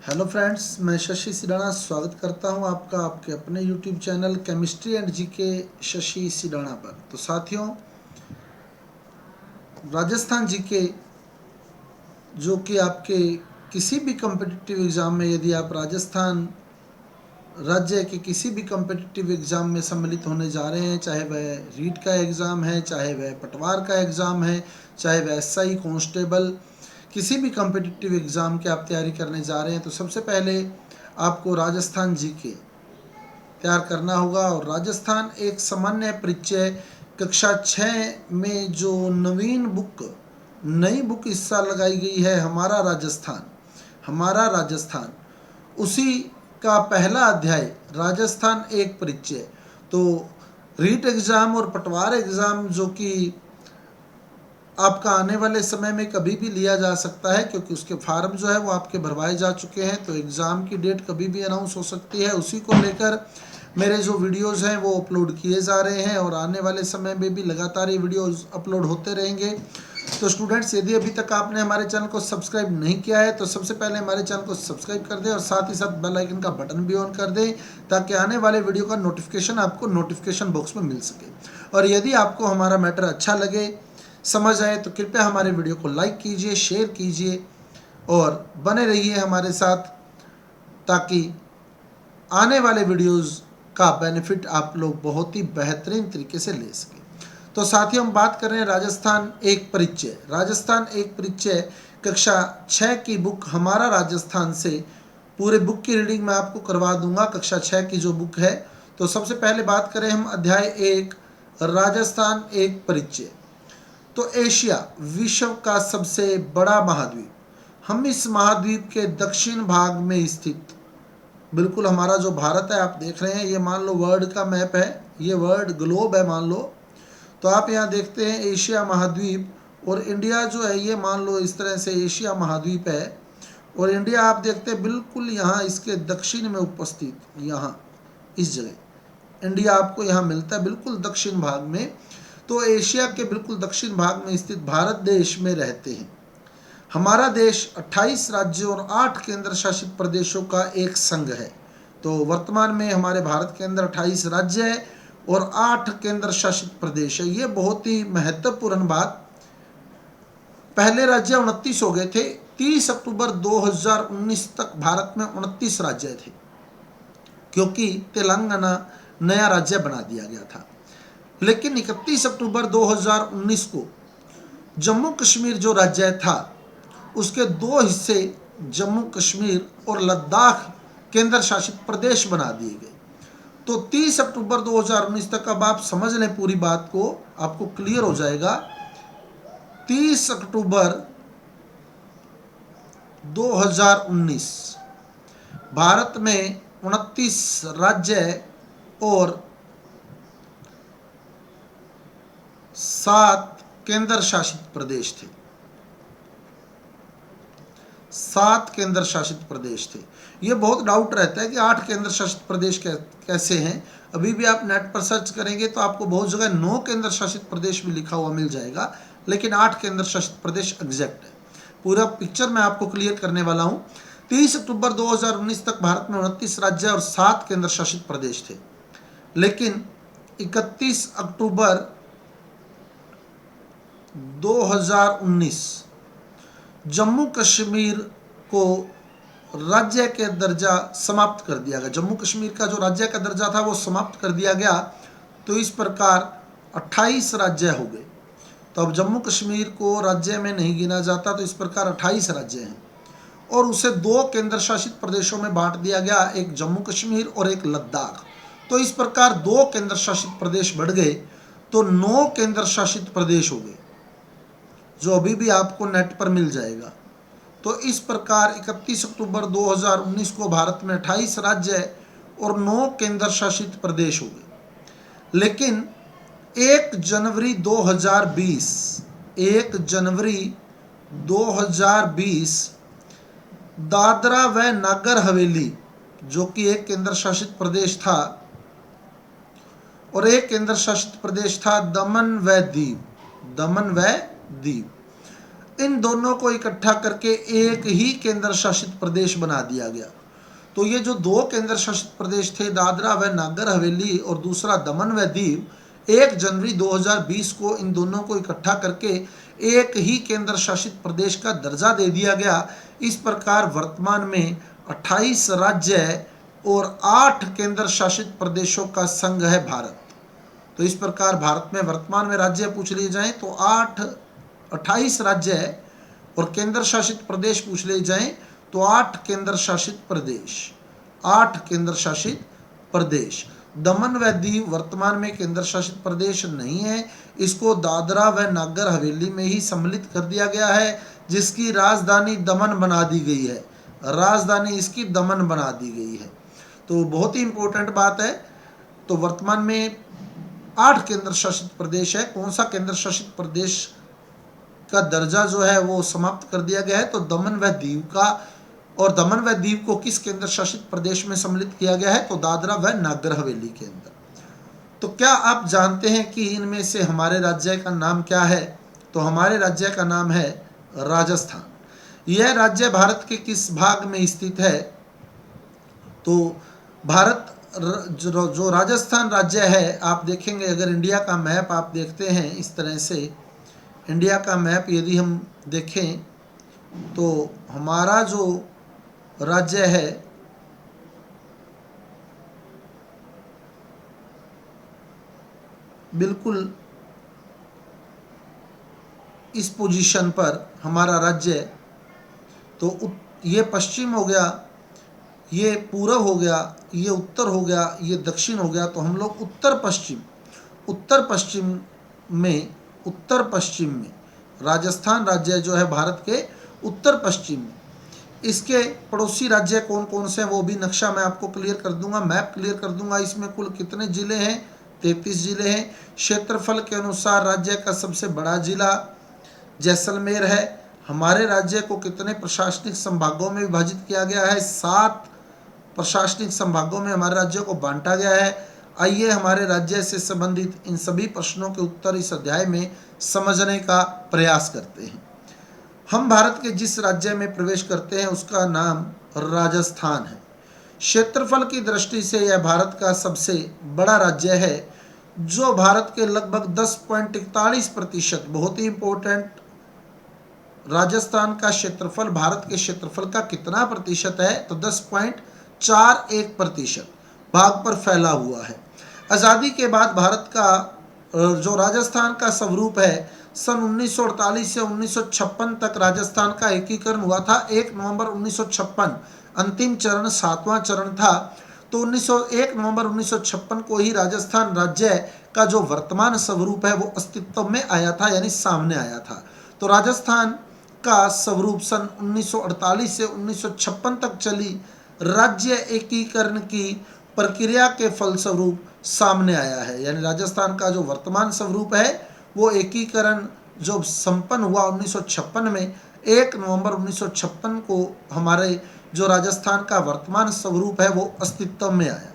Hello friends, मैं शशि सिडाना स्वागत करता हूं आपका आपके अपने YouTube channel chemistry and GK Shashi Sidana पर। तो साथियों, राजस्थान जीके जो कि आपके किसी भी कम्पिटिटिव एग्ज़ाम में, यदि आप राजस्थान राज्य के किसी भी कम्पिटिटिव एग्ज़ाम में सम्मिलित होने जा रहे हैं, चाहे वह रीट का एग्ज़ाम है, चाहे वह पटवार का एग्ज़ाम है, चाहे वह एसआई कांस्टेबल, किसी भी कम्पिटिटिव एग्ज़ाम की आप तैयारी करने जा रहे हैं, तो सबसे पहले आपको राजस्थान जीके तैयार करना होगा। और राजस्थान एक सामान्य परिचय कक्षा 6 में जो नई बुक इस साल लगाई गई है, हमारा राजस्थान, उसी का पहला अध्याय राजस्थान एक परिचय। तो रीट एग्ज़ाम और पटवार एग्ज़ाम जो कि आपका आने वाले समय में कभी भी लिया जा सकता है, क्योंकि उसके फार्म जो है वो आपके भरवाए जा चुके हैं, तो एग्ज़ाम की डेट कभी भी अनाउंस हो सकती है। उसी को लेकर मेरे जो वीडियोस हैं वो अपलोड किए जा रहे हैं और आने वाले समय में भी लगातार ये वीडियोस अपलोड होते रहेंगे। तो स्टूडेंट्स, यदि अभी तक आपने हमारे चैनल को सब्सक्राइब नहीं किया है तो सबसे पहले हमारे चैनल को सब्सक्राइब कर दें और साथ ही साथ बेल आइकन का बटन भी ऑन कर दें, ताकि आने वाले वीडियो का नोटिफिकेशन आपको नोटिफिकेशन बॉक्स में मिल सके। और यदि आपको हमारा मैटर अच्छा लगे, समझ आए, तो कृपया हमारे वीडियो को लाइक कीजिए, शेयर कीजिए और बने रहिए हमारे साथ, ताकि आने वाले वीडियोस का बेनिफिट आप लोग बहुत ही बेहतरीन तरीके से ले सकें। तो साथियों, हम बात कर रहे हैं राजस्थान एक परिचय कक्षा 6 की बुक हमारा राजस्थान से। पूरे बुक की रीडिंग मैं आपको करवा दूंगा, कक्षा 6 की जो बुक है। तो सबसे पहले बात करें हम अध्याय 1 राजस्थान एक परिचय। तो एशिया विश्व का सबसे बड़ा महाद्वीप, हम इस महाद्वीप के दक्षिण भाग में स्थित, बिल्कुल हमारा जो भारत है आप देख रहे हैं, ये मान लो वर्ल्ड का मैप है, ये वर्ल्ड ग्लोब है मान लो। तो आप यहाँ देखते हैं एशिया महाद्वीप, और इंडिया जो है ये मान लो इस तरह से एशिया महाद्वीप है, और इंडिया आप देखते हैं बिल्कुल यहाँ इसके दक्षिण में उपस्थित, यहाँ इस जगह इंडिया आपको यहाँ मिलता है बिल्कुल दक्षिण भाग में। तो एशिया के बिल्कुल दक्षिण भाग में स्थित भारत देश में रहते हैं। हमारा देश 28 राज्यों और 8 केंद्र शासित प्रदेशों का एक संघ है। तो वर्तमान में हमारे भारत के अंदर 28 राज्य है और 8 केंद्र शासित प्रदेश है। ये बहुत ही महत्वपूर्ण बात। पहले राज्य 29 हो गए थे। 30 अक्टूबर 2019 तक भारत में 29 राज्य थे, क्योंकि तेलंगाना नया राज्य बना दिया गया था। लेकिन 31 अक्टूबर 2019 को जम्मू कश्मीर जो राज्य था, उसके 2 हिस्से जम्मू कश्मीर और लद्दाख केंद्र शासित प्रदेश बना दिए गए। तो 30 अक्टूबर 2019 तक, अब आप समझ लें पूरी बात को, आपको क्लियर हो जाएगा। 30 अक्टूबर 2019 भारत में 29 राज्य और 7 केंद्र शासित प्रदेश थे। 7 केंद्र शासित प्रदेश थे। ये बहुत डाउट रहता है कि 8 केंद्र शासित प्रदेश कैसे हैं। अभी भी आप नेट पर सर्च करेंगे तो आपको बहुत जगह 9 केंद्र शासित प्रदेश भी लिखा हुआ मिल जाएगा, लेकिन 8 केंद्र शासित प्रदेश एग्जैक्ट है। पूरा पिक्चर मैं आपको क्लियर करने वाला हूँ। 30 अक्टूबर 2019 तक भारत में 29 राज्य और 7 केंद्र शासित प्रदेश थे। लेकिन 31 अक्टूबर 2019 जम्मू कश्मीर को राज्य के दर्जा समाप्त कर दिया गया। जम्मू कश्मीर का जो राज्य का दर्जा था वो समाप्त कर दिया गया। तो इस प्रकार 28 राज्य हो गए। तो अब जम्मू कश्मीर को राज्य में नहीं गिना जाता, तो इस प्रकार 28 राज्य हैं और उसे 2 केंद्र शासित प्रदेशों में बांट दिया गया, एक जम्मू कश्मीर और एक लद्दाख। तो इस प्रकार 2 केंद्र शासित प्रदेश बढ़ गए, तो 9 केंद्र शासित प्रदेश हो गए, जो अभी भी आपको नेट पर मिल जाएगा। तो इस प्रकार 31 अक्टूबर 2019 को भारत में 28 राज्य और 9 केंद्र शासित प्रदेश हो गए। लेकिन 1 जनवरी 2020 दादरा व नागर हवेली, जो कि एक केंद्र शासित प्रदेश था, और एक केंद्र शासित प्रदेश था दमन व दीव। इन दोनों को इकट्ठा करके एक ही केंद्र शासित प्रदेश बना दिया गया। तो ये जो दो केंद्र शासित प्रदेश थे, दादरा व नागर हवेली और दूसरा दमन व दीव, 1 जनवरी 2020 को इन दोनों को इकट्ठा करके एक ही केंद्र शासित प्रदेश का दर्जा दे दिया गया। इस प्रकार वर्तमान में 28 राज्य और 8 केंद्र शासित प्रदेशों का संघ है भारत। तो इस प्रकार भारत में वर्तमान में राज्य पूछ लिए जाएं तो 28 राज्य है, और केंद्र शासित प्रदेश पूछ लिए जाएं तो 8 केंद्र शासित प्रदेश, 8 केंद्र शासित प्रदेश। दमन व दीव वर्तमान में केंद्र शासित प्रदेश नहीं है, इसको दादरा व नागर हवेली में ही सम्मिलित कर दिया गया है, जिसकी राजधानी दमन बना दी गई है, राजधानी इसकी दमन बना दी गई है। तो बहुत ही इंपॉर्टेंट बात है। तो वर्तमान में 8 केंद्र शासित प्रदेश है। कौन सा केंद्र शासित प्रदेश का दर्जा जो है वो समाप्त कर दिया गया है, तो दमन व दीव का। और दमन व दीव को किस केंद्र शासित प्रदेश में सम्मिलित किया गया है, तो दादरा व नागर हवेली के अंदर। तो क्या आप जानते हैं कि इनमें से हमारे राज्य का नाम क्या है? तो हमारे राज्य का नाम है राजस्थान। यह राज्य भारत के किस भाग में स्थित है? तो भारत जो राजस्थान राज्य है, आप देखेंगे अगर इंडिया का मैप आप देखते हैं इस तरह से, इंडिया का मैप यदि हम देखें तो हमारा जो राज्य है बिल्कुल इस पोजीशन पर हमारा राज्य, तो ये पश्चिम हो गया, ये पूर्व हो गया, ये उत्तर हो गया, ये दक्षिण हो गया। तो हम लोग उत्तर पश्चिम में राजस्थान राज्य जो है भारत के उत्तर पश्चिम में। इसके पड़ोसी राज्य कौन कौन से हैं वो भी नक्शा मैं आपको क्लियर कर दूंगा, मैप क्लियर कर दूंगा। इसमें कुल कितने जिले हैं? 33 जिले हैं। क्षेत्रफल के अनुसार राज्य का सबसे बड़ा जिला जैसलमेर है। हमारे राज्य को कितने प्रशासनिक संभागों में विभाजित किया गया है? 7 प्रशासनिक संभागों में हमारे राज्य को बांटा गया है। आइए हमारे राज्य से संबंधित इन सभी प्रश्नों के उत्तर इस अध्याय में समझने का प्रयास करते हैं। हम भारत के जिस राज्य में प्रवेश करते हैं उसका नाम राजस्थान है। क्षेत्रफल की दृष्टि से यह भारत का सबसे बड़ा राज्य है, जो भारत के लगभग 10.41%, बहुत ही इंपॉर्टेंट, राजस्थान का क्षेत्रफल भारत के क्षेत्रफल का कितना प्रतिशत है? तो 10.41% भाग पर फैला हुआ है। आज़ादी के बाद भारत का जो राजस्थान का स्वरूप है, सन 1948 से 1956 तक राजस्थान का एकीकरण हुआ था। 1 नवंबर 1956 अंतिम चरण 7वां चरण था। तो 1 नवंबर 1956 को ही राजस्थान राज्य का जो वर्तमान स्वरूप है वो अस्तित्व में आया था, यानी सामने आया था। तो राजस्थान का स्वरूप सन 1948 से 1956 तक चली राज्य एकीकरण की प्रक्रिया के फलस्वरूप सामने आया है। यानी राजस्थान का जो वर्तमान स्वरूप है वो एकीकरण जो संपन्न हुआ 1956 में, 1 नवंबर 1956 को हमारे जो राजस्थान का वर्तमान स्वरूप है वो अस्तित्व में आया।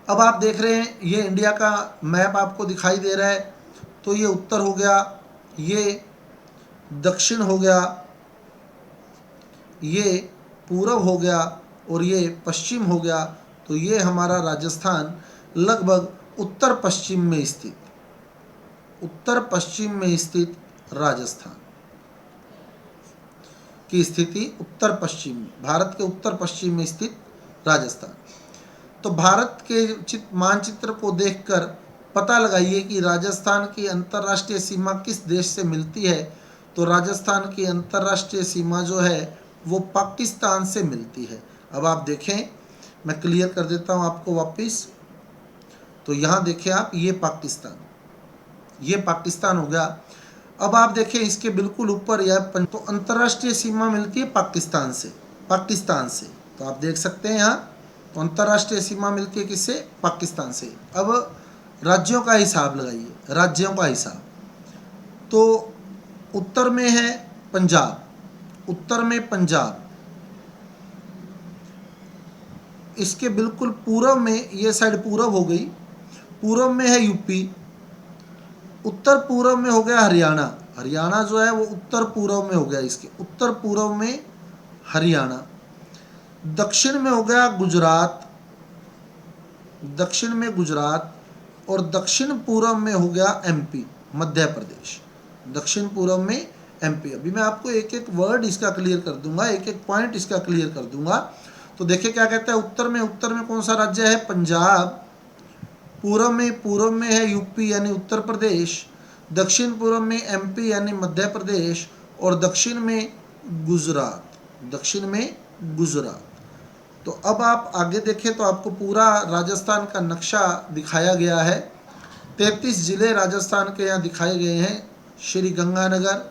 अब आप देख रहे हैं ये इंडिया का मैप आपको दिखाई दे रहा है। तो ये उत्तर हो गया, ये दक्षिण हो गया, ये पूर्व हो गया और ये पश्चिम हो गया। तो ये हमारा राजस्थान लगभग उत्तर पश्चिम में स्थित राजस्थान की स्थिति उत्तर पश्चिम में, भारत के उत्तर पश्चिम में स्थित राजस्थान। तो भारत के मानचित्र को देखकर पता लगाइए कि राजस्थान की अंतर्राष्ट्रीय सीमा किस देश से मिलती है। तो राजस्थान की अंतर्राष्ट्रीय सीमा जो है वो पाकिस्तान से मिलती है। अब आप देखें, मैं क्लियर कर देता हूं आपको वापस। तो यहाँ देखें आप, ये पाकिस्तान हो गया। अब आप देखें इसके बिल्कुल ऊपर यह तो अंतर्राष्ट्रीय सीमा मिलती है पाकिस्तान से। तो आप देख सकते हैं यहाँ, तो अंतर्राष्ट्रीय सीमा मिलती है किससे? पाकिस्तान से। अब राज्यों का हिसाब लगाइए, राज्यों का हिसाब। तो उत्तर में है पंजाब, इसके बिल्कुल पूर्व में, ये साइड पूर्व हो गई, पूर्व में है यूपी, उत्तर पूर्व में हो गया हरियाणा, हरियाणा जो है वो उत्तर पूर्व में हो गया, इसके उत्तर पूर्व में हरियाणा। दक्षिण में हो गया गुजरात, दक्षिण में गुजरात। और दक्षिण पूर्व में हो गया एमपी, मध्य प्रदेश। दक्षिण पूर्व में एमपी। अभी मैं आपको एक एक वर्ड इसका क्लियर कर दूंगा, एक एक पॉइंट इसका क्लियर कर दूंगा। तो देखिए क्या कहता है, उत्तर में कौन सा राज्य है, पंजाब। पूर्व में है यूपी यानी उत्तर प्रदेश। दक्षिण पूर्व में एमपी यानी मध्य प्रदेश। और दक्षिण में गुजरात, दक्षिण में गुजरात। तो अब आप आगे देखें तो आपको पूरा राजस्थान का नक्शा दिखाया गया है। 33 जिले राजस्थान के यहाँ दिखाए गए हैं। श्री गंगानगर,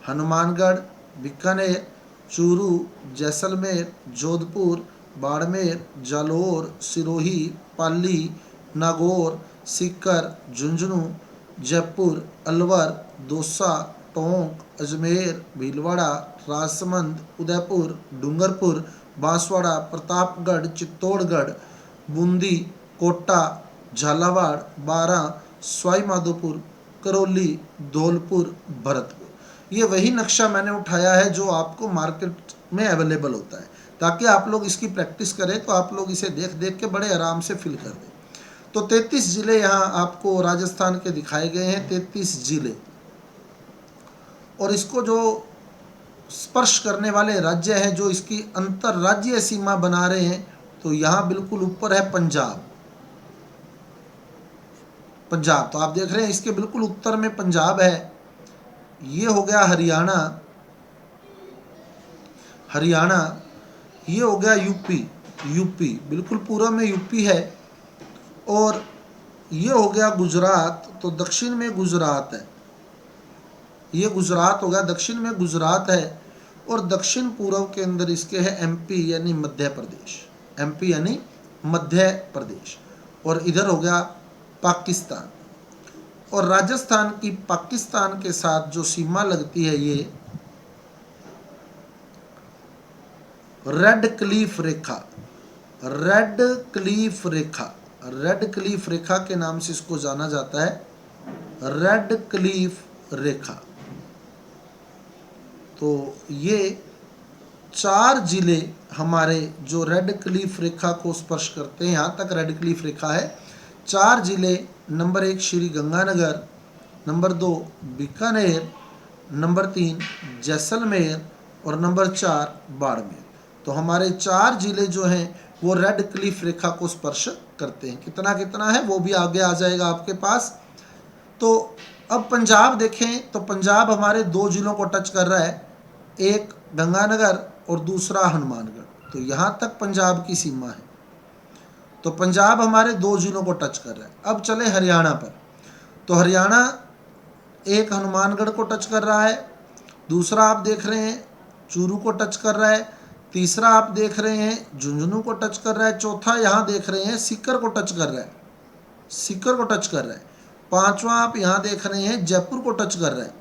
हनुमानगढ़, बीकानेर, चूरू, जैसलमेर, जोधपुर, बाड़मेर, जालौर, सिरोही, पाली, नागौर, सीकर, झुंझुनू, जयपुर, अलवर, दौसा, टोंक, अजमेर, भीलवाड़ा, राजसमंद, उदयपुर, डूंगरपुर, बांसवाड़ा, प्रतापगढ़, चित्तौड़गढ़, बूंदी, कोटा, झालावाड़, बारां, सवाई माधोपुर, करौली, धौलपुर, भरतपुर। ये वही नक्शा मैंने उठाया है जो आपको मार्केट में अवेलेबल होता है, ताकि आप लोग इसकी प्रैक्टिस करें तो आप लोग इसे देख देख के बड़े आराम से फिल कर दें। तो 33 जिले यहाँ आपको राजस्थान के दिखाए गए हैं, 33 जिले। और इसको जो स्पर्श करने वाले राज्य हैं, जो इसकी अंतर्राज्यीय सीमा बना रहे हैं, तो यहाँ बिल्कुल ऊपर है पंजाब। पंजाब तो आप देख रहे हैं इसके बिल्कुल उत्तर में पंजाब है। ये हो गया हरियाणा, हरियाणा। ये हो गया यूपी, यूपी बिल्कुल पूर्व में यूपी है। और ये हो गया गुजरात, तो दक्षिण में गुजरात है। ये गुजरात हो गया, दक्षिण में गुजरात है। और दक्षिण पूर्व के अंदर इसके है एमपी यानी मध्य प्रदेश, एमपी यानी मध्य प्रदेश। और इधर हो गया पाकिस्तान। और राजस्थान की पाकिस्तान के साथ जो सीमा लगती है, ये रेड क्लिफ रेखा, रेड क्लिफ रेखा, रेड क्लिफ रेखा के नाम से इसको जाना जाता है, रेड क्लिफ रेखा। तो ये 4 जिले हमारे जो रेड क्लिफ रेखा को स्पर्श करते हैं, यहाँ तक रेड क्लिफ रेखा है। 4 जिले, number 1 Shri Ganganagar, number 2 Bikaner, number 3 Jaisalmer और नंबर 4 बाड़मेर। तो हमारे 4 जिले जो हैं वो रेड क्लिफ रेखा को स्पर्श करते हैं। कितना कितना है वो भी आगे आ जाएगा आपके पास। तो अब पंजाब देखें तो पंजाब हमारे 2 जिलों को टच कर रहा है, एक गंगानगर और दूसरा हनुमानगढ़। तो यहाँ तक पंजाब की सीमा है। तो पंजाब हमारे 2 जिलों को टच कर रहा है। अब चले हरियाणा पर। तो हरियाणा एक हनुमानगढ़ को टच कर रहा है, दूसरा आप देख रहे हैं चूरू को टच कर रहा है, तीसरा आप देख रहे हैं झुंझुनू को टच कर रहा है, चौथा यहाँ देख रहे हैं सीकर को टच कर रहा है, सीकर को टच कर रहा है, पांचवा आप यहाँ देख रहे हैं जयपुर को टच कर रहा है,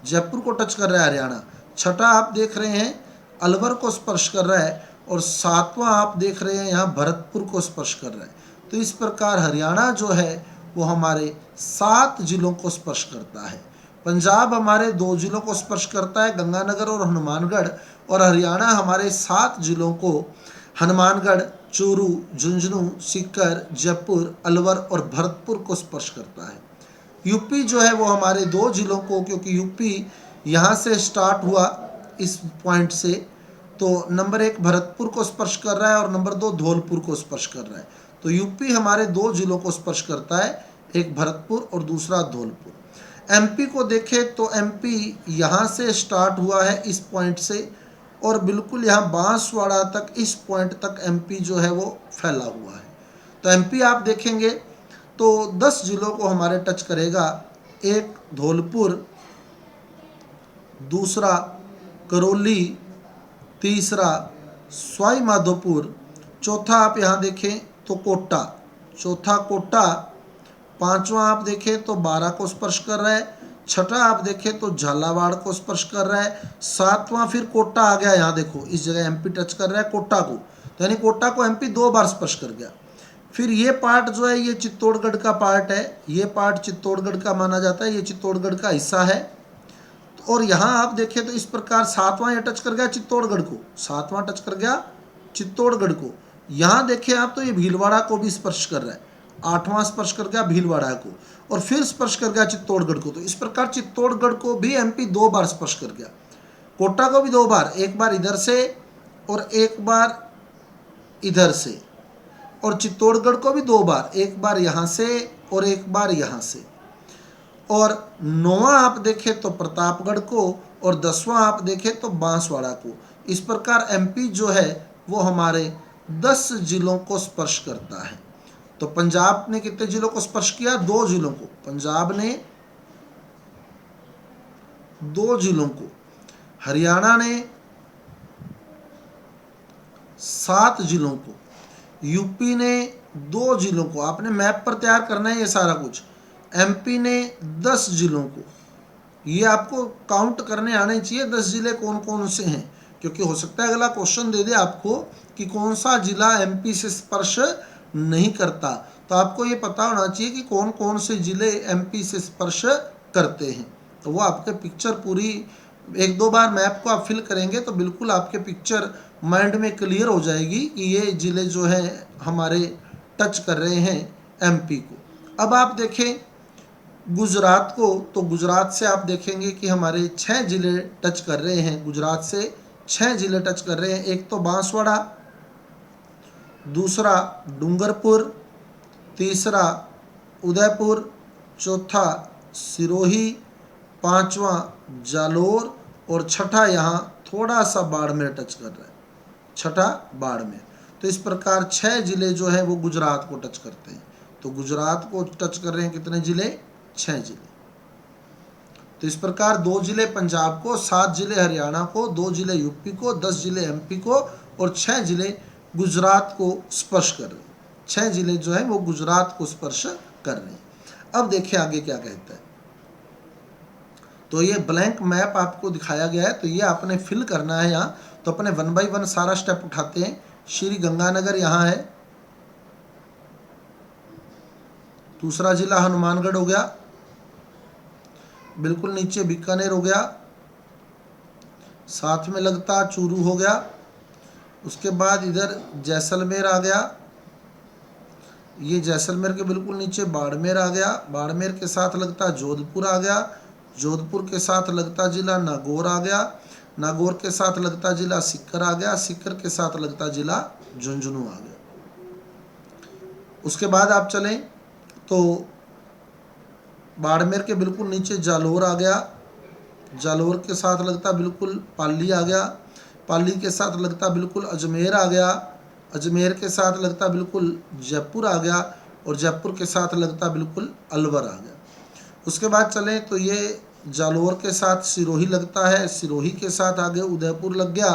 जयपुर को टच कर रहा है हरियाणा, छठा आप देख रहे हैं अलवर को स्पर्श कर रहा है, और सातवां आप देख रहे हैं यहाँ भरतपुर को स्पर्श कर रहा है। तो इस प्रकार हरियाणा जो है वो हमारे 7 जिलों को स्पर्श करता है। पंजाब हमारे 2 जिलों को स्पर्श करता है, गंगानगर और हनुमानगढ़, और हरियाणा हमारे 7 जिलों को हनुमानगढ़, चूरू, झुंझुनू, सीकर, जयपुर, अलवर और भरतपुर को स्पर्श करता है। यूपी जो है वो हमारे 2 जिलों को, क्योंकि यूपी यहाँ से स्टार्ट हुआ इस पॉइंट से, तो नंबर 1 भरतपुर को स्पर्श कर रहा है और नंबर 2 धौलपुर को स्पर्श कर रहा है। तो यूपी हमारे 2 जिलों को स्पर्श करता है, एक भरतपुर और दूसरा धौलपुर। एमपी को देखें तो एमपी यहाँ से स्टार्ट हुआ है इस पॉइंट से, और बिल्कुल यहाँ बांसवाड़ा तक, इस पॉइंट तक एमपी जो है वो फैला हुआ है। तो एमपी आप देखेंगे तो 10 जिलों को हमारे टच करेगा, एक धौलपुर, दूसरा करौली, तीसरा सवाई माधोपुर, चौथा आप यहाँ देखें तो कोटा, चौथा कोटा, पांचवा आप देखें तो बारां को स्पर्श कर रहा है, छठा आप देखें तो झालावाड़ को स्पर्श कर रहा है, सातवां फिर कोटा आ गया, यहाँ देखो इस जगह एमपी टच कर रहा है कोटा को, तो यानी कोटा को एमपी 2 बार स्पर्श कर गया। फिर ये पार्ट जो है ये चित्तौड़गढ़ का पार्ट है, ये पार्ट चित्तौड़गढ़ का माना जाता है, ये चित्तौड़गढ़ का हिस्सा है। और यहाँ आप देखें तो इस प्रकार सातवां ये टच कर गया चित्तौड़गढ़ को, सातवां टच कर गया चित्तौड़गढ़ को। यहाँ देखें आप तो ये भीलवाड़ा को भी स्पर्श कर रहा है, आठवां स्पर्श कर गया भीलवाड़ा को और फिर स्पर्श कर गया चित्तौड़गढ़ को। तो इस प्रकार चित्तौड़गढ़ को भी एमपी 2 बार स्पर्श कर गया, कोटा को भी 2 बार, एक बार इधर से और एक बार इधर से, और चित्तौड़गढ़ को भी 2 बार, एक बार यहाँ से और एक बार यहाँ से। और 9वां आप देखें तो प्रतापगढ़ को और 10वां आप देखें तो बांसवाड़ा को। इस प्रकार एमपी जो है वो हमारे 10 जिलों को स्पर्श करता है। तो पंजाब ने कितने जिलों को स्पर्श किया? 2 जिलों को। पंजाब ने 2 जिलों को, हरियाणा ने 7 जिलों को, यूपी ने 2 जिलों को। आपने मैप पर तैयार करना है ये सारा कुछ। एमपी ने 10 जिलों को, ये आपको काउंट करने आने चाहिए 10 जिले कौन कौन से हैं, क्योंकि हो सकता है अगला क्वेश्चन दे दे आपको कि कौन सा जिला एमपी से स्पर्श नहीं करता, तो आपको ये पता होना चाहिए कि कौन कौन से जिले एमपी से स्पर्श करते हैं। तो वो आपके पिक्चर पूरी 1-2 बार मैप को आप फिल करेंगे तो बिल्कुल आपके पिक्चर माइंड में क्लियर हो जाएगी कि ये जिले जो हैं हमारे टच कर रहे हैं एमपी को। अब आप देखें गुजरात को, तो गुजरात से आप देखेंगे कि हमारे 6 जिले टच कर रहे हैं, गुजरात से 6 जिले टच कर रहे हैं। एक तो बांसवाड़ा, दूसरा डूंगरपुर, तीसरा उदयपुर, चौथा सिरोही, पांचवा जालोर और छठा यहाँ थोड़ा सा बाड़मेर टच कर रहा है, छठा बाड़मेर। तो इस प्रकार 6 जिले जो है वो गुजरात को टच करते हैं। तो गुजरात को टच कर रहे हैं कितने जिले? 6 जिले। तो इस प्रकार 2 जिले पंजाब को, 7 जिले हरियाणा को, 2 जिले यूपी को, 10 जिले एमपी को और 6 जिले गुजरात को स्पर्श कर रहे हैं। 6 जिले जो है वो गुजरात को स्पर्श कर रहे हैं। अब देखिए आगे क्या कहता है। तो ये ब्लैंक मैप आपको दिखाया गया है, तो ये आपने फिल करना है यहाँ। तो अपने 1 बाय 1 सारा स्टेप उठाते हैं। श्री गंगानगर यहाँ है, दूसरा जिला हनुमानगढ़ हो गया, बिल्कुल नीचे बीकानेर हो गया, साथ में लगता चूरू हो गया, उसके बाद इधर जैसलमेर आ गया, ये जैसलमेर के बिल्कुल नीचे बाड़मेर आ गया, बाड़मेर के साथ लगता जोधपुर आ गया, जोधपुर के साथ लगता जिला नागौर आ गया, नागौर के साथ लगता जिला सीकर आ गया, सीकर के साथ लगता जिला झुंझुनू आ गया। उसके बाद आप चलें तो बाड़मेर के बिल्कुल नीचे जालोर आ गया, जालोर के साथ लगता बिल्कुल पाली आ गया, पाली के साथ लगता बिल्कुल अजमेर आ गया, अजमेर के साथ लगता बिल्कुल जयपुर आ गया और जयपुर के साथ लगता बिल्कुल अलवर आ गया। उसके बाद चलें तो ये जालोर के साथ सिरोही लगता है, सिरोही के साथ आगे उदयपुर लग गया,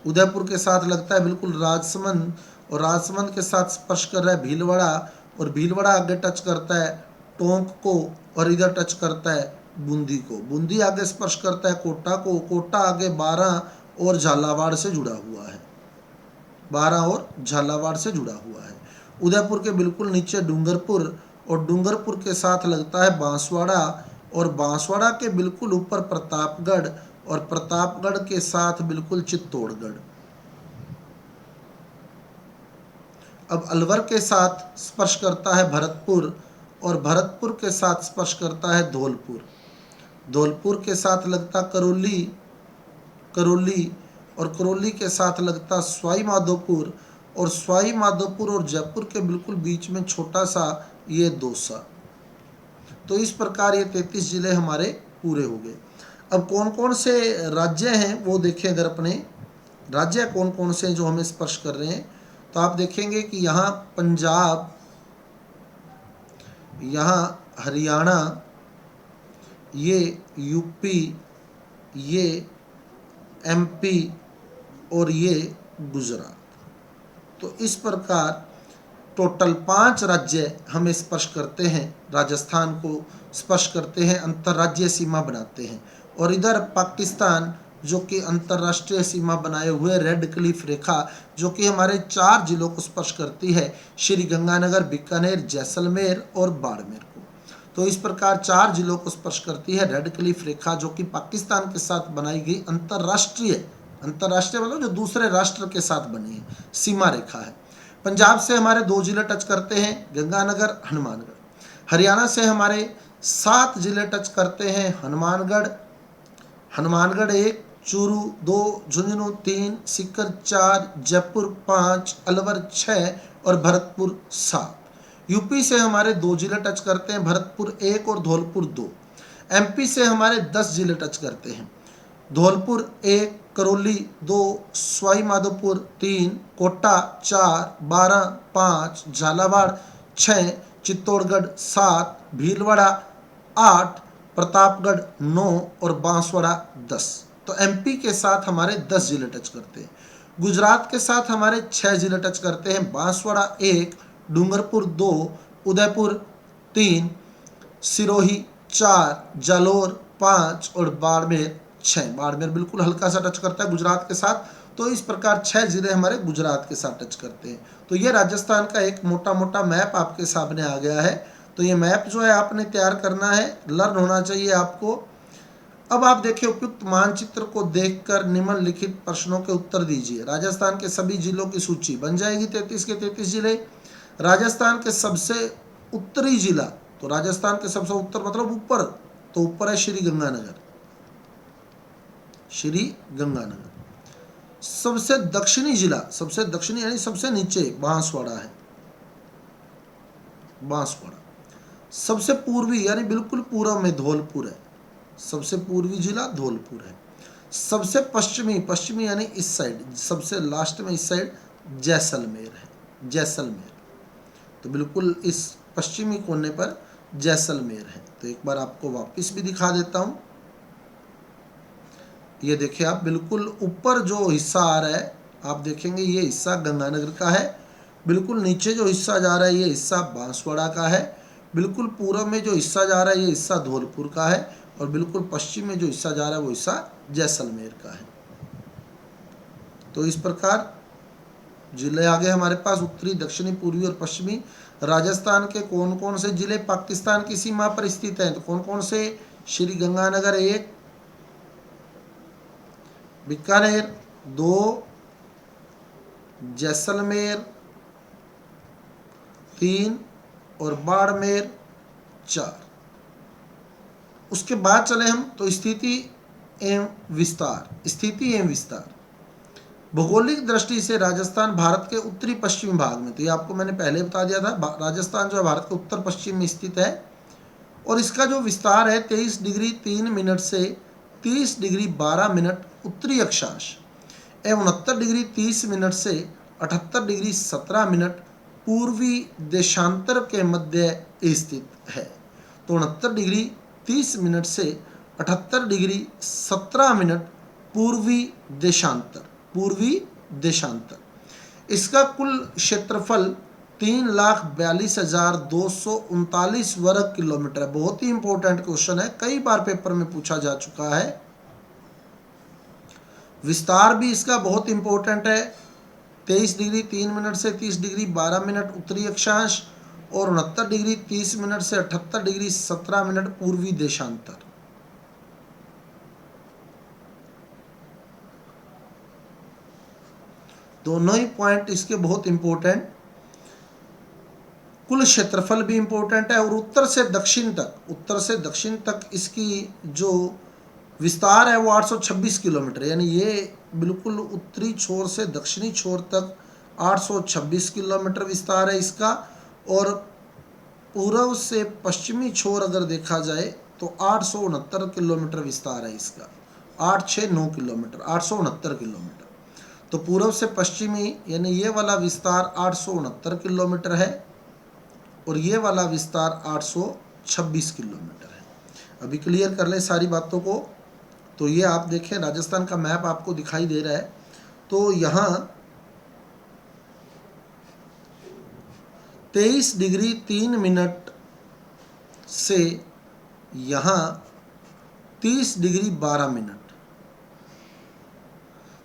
उदयपुर के साथ लगता है बिल्कुल राजसमंद और राजसमंद के साथ स्पर्श कर रहा है भीलवाड़ा और भीलवाड़ा आगे टच करता है टोंक को और इधर टच करता है बूंदी को, बूंदी आगे स्पर्श करता है कोटा को, कोटा आगे 12 और झालावाड़ से जुड़ा हुआ है, 12 और झालावाड़ से जुड़ा हुआ है। उदयपुर के बिल्कुल नीचे डूंगरपुर और डूंगरपुर के साथ लगता है बांसवाड़ा और बांसवाड़ा के बिल्कुल ऊपर प्रतापगढ़ और प्रतापगढ़ के साथ बिल्कुल चित्तौड़गढ़। अब अलवर के साथ स्पर्श करता है भरतपुर और भरतपुर के साथ स्पर्श करता है धौलपुर, धौलपुर के साथ लगता करौली, करौली और करौली के साथ लगता सवाई माधोपुर और सवाई माधोपुर और जयपुर के बिल्कुल बीच में छोटा सा ये दौसा। तो इस प्रकार ये 33 जिले हमारे पूरे हो गए। अब कौन कौन से राज्य हैं वो देखें, अगर अपने राज्य कौन कौन से जो हमें स्पर्श कर रहे हैं तो आप देखेंगे कि यहाँ पंजाब, यहाँ हरियाणा, ये यूपी, ये एमपी और ये गुजरात। तो इस प्रकार टोटल 5 राज्य हमें स्पर्श करते हैं, राजस्थान को स्पर्श करते हैं, अंतर्राज्यीय सीमा बनाते हैं। और इधर पाकिस्तान जो कि अंतर्राष्ट्रीय सीमा बनाए हुए रेड क्लिफ रेखा जो कि हमारे 4 जिलों को स्पर्श करती है, श्री गंगानगर, बीकानेर, जैसलमेर और बाड़मेर को। तो इस प्रकार 4 जिलों को स्पर्श करती है रेड क्लिफ रेखा, जो कि पाकिस्तान के साथ बनाई गई अंतर्राष्ट्रीय मतलब जो दूसरे राष्ट्र के साथ बनी है सीमा रेखा है। पंजाब से हमारे 2 जिले टच करते हैं, गंगानगर, हनुमानगढ़। हरियाणा से हमारे 7 जिले टच करते हैं, हनुमानगढ़ 1, चूरू 2, झुंझुनू 3, सीकर 4, जयपुर 5, अलवर 6 और भरतपुर 7। यूपी से हमारे 2 जिले टच करते हैं, भरतपुर 1 और धौलपुर 2। एमपी से हमारे 10 जिले टच करते हैं, धौलपुर 1, करौली 2, सवाई माधोपुर 3, कोटा 4, 12, 5, झालावाड़ 6, चित्तौड़गढ़ 7, भीलवाड़ा 8, प्रतापगढ़ 9 और बांसवाड़ा 10। तो एमपी के साथ हमारे 10 जिले टच करते हैं। गुजरात के साथ हमारे 6 जिले टच करते हैं, बांसवाड़ा 1, डूंगरपुर 2, उदयपुर 3, सिरोही 4, जालोर 5 और बाड़मेर 6। बाड़मेर बिल्कुल हल्का सा टच करता है गुजरात के साथ। तो इस प्रकार 6 जिले हमारे गुजरात के साथ टच करते हैं। तो ये राजस्थान का एक मोटा मोटा मैप आपके सामने आ गया है। तो ये मैप जो है आपने तैयार करना है, लर्न होना चाहिए आपको। अब आप देखिए, उपयुक्त मानचित्र को देखकर निम्नलिखित प्रश्नों के उत्तर दीजिए। राजस्थान के सभी जिलों की सूची बन जाएगी, 33 के 33 जिले। राजस्थान के सबसे उत्तरी जिला, तो राजस्थान के सबसे उत्तर मतलब ऊपर, तो ऊपर है श्री गंगानगर। सबसे दक्षिणी जिला, सबसे दक्षिणी यानी सबसे नीचे बांसवाड़ा है, बांसवाड़ा। सबसे पूर्वी यानी बिल्कुल पूर्व में धौलपुर है, सबसे पूर्वी जिला धौलपुर है। सबसे पश्चिमी यानी इस साइड, सबसे लास्ट में इस साइड जैसलमेर है, जैसलमेर। तो बिल्कुल इस पश्चिमी कोने पर जैसलमेर है। तो एक बार आपको वापस भी दिखा देता हूं। ये देखिए आप, बिल्कुल ऊपर जो हिस्सा आ रहा है आप देखेंगे, ये हिस्सा गंगानगर का है। बिल्कुल नीचे जो हिस्सा जा रहा है ये हिस्सा बांसवाड़ा का है। बिल्कुल पूर्व में जो हिस्सा जा रहा है ये हिस्सा धौलपुर का है। और बिल्कुल पश्चिम में जो हिस्सा जा रहा है वो हिस्सा जैसलमेर का है। तो इस प्रकार जिले आ गए हमारे पास, उत्तरी, दक्षिणी, पूर्वी और पश्चिमी। राजस्थान के कौन कौन से जिले पाकिस्तान की सीमा पर स्थित हैं, तो कौन कौन से? श्री गंगानगर 1, बीकानेर 2, जैसलमेर 3 और बाड़मेर 4। उसके बाद चले हम तो स्थिति एवं विस्तार। भौगोलिक दृष्टि से राजस्थान भारत के उत्तरी पश्चिमी भाग में, तो ये आपको मैंने पहले बता दिया था, राजस्थान जो है भारत के उत्तर पश्चिम में स्थित है। और इसका जो विस्तार है 23 डिग्री 3 मिनट से 30 डिग्री 12 मिनट उत्तरी अक्षांश एवं 69 डिग्री 30 मिनट से 78 डिग्री 17 मिनट पूर्वी देशांतर के मध्य स्थित है। तो 69 डिग्री 30 मिनट से 78 डिग्री 17 मिनट पूर्वी देशांतर। इसका कुल क्षेत्रफल 3,42,239 वर्ग किलोमीटर है। बहुत ही इंपॉर्टेंट क्वेश्चन है, कई बार पेपर में पूछा जा चुका है। विस्तार भी इसका बहुत इंपॉर्टेंट है, 23 डिग्री 3 मिनट से 30 डिग्री 12 मिनट उत्तरी अक्षांश और 69 डिग्री 30 मिनट से 78 डिग्री 17 मिनट पूर्वी देशांतर। दोनों ही पॉइंट इसके बहुत इंपॉर्टेंट। कुल क्षेत्रफल भी इंपॉर्टेंट है और उत्तर से दक्षिण तक इसकी जो विस्तार है वो 826 किलोमीटर, यानी ये बिल्कुल उत्तरी छोर से दक्षिणी छोर तक 826 किलोमीटर विस्तार है इसका। और पूर्व से पश्चिमी छोर अगर देखा जाए तो 869 किलोमीटर विस्तार है इसका, 869 किलोमीटर, 869 किलोमीटर। तो पूर्व से पश्चिमी यानी ये वाला विस्तार 869 किलोमीटर है और ये वाला विस्तार 826 किलोमीटर है। अभी क्लियर कर ले सारी बातों को। तो ये आप देखें, राजस्थान का मैप आपको दिखाई दे रहा है। तो यहाँ 23 डिग्री 3 मिनट से यहाँ 30 डिग्री 12 मिनट,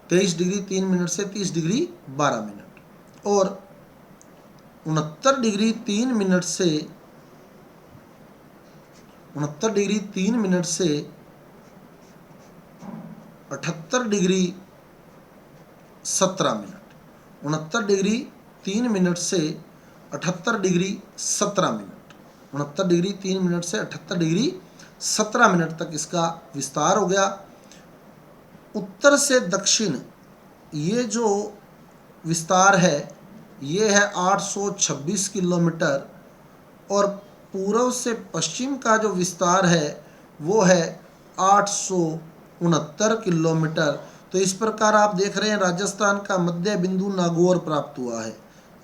23 डिग्री 3 मिनट से 30 डिग्री 12 मिनट और 69 डिग्री 3 मिनट से 69 डिग्री 3 मिनट से 78 डिग्री 17 मिनट, 69 डिग्री 3 मिनट से 78 डिग्री 17 मिनट, 69 डिग्री 3 मिनट से 78 डिग्री 17 मिनट तक इसका विस्तार हो गया। उत्तर से दक्षिण ये जो विस्तार है ये है 826 किलोमीटर, और पूर्व से पश्चिम का जो विस्तार है वो है 869 किलोमीटर। तो इस प्रकार आप देख रहे हैं राजस्थान का मध्य बिंदु नागौर प्राप्त हुआ है।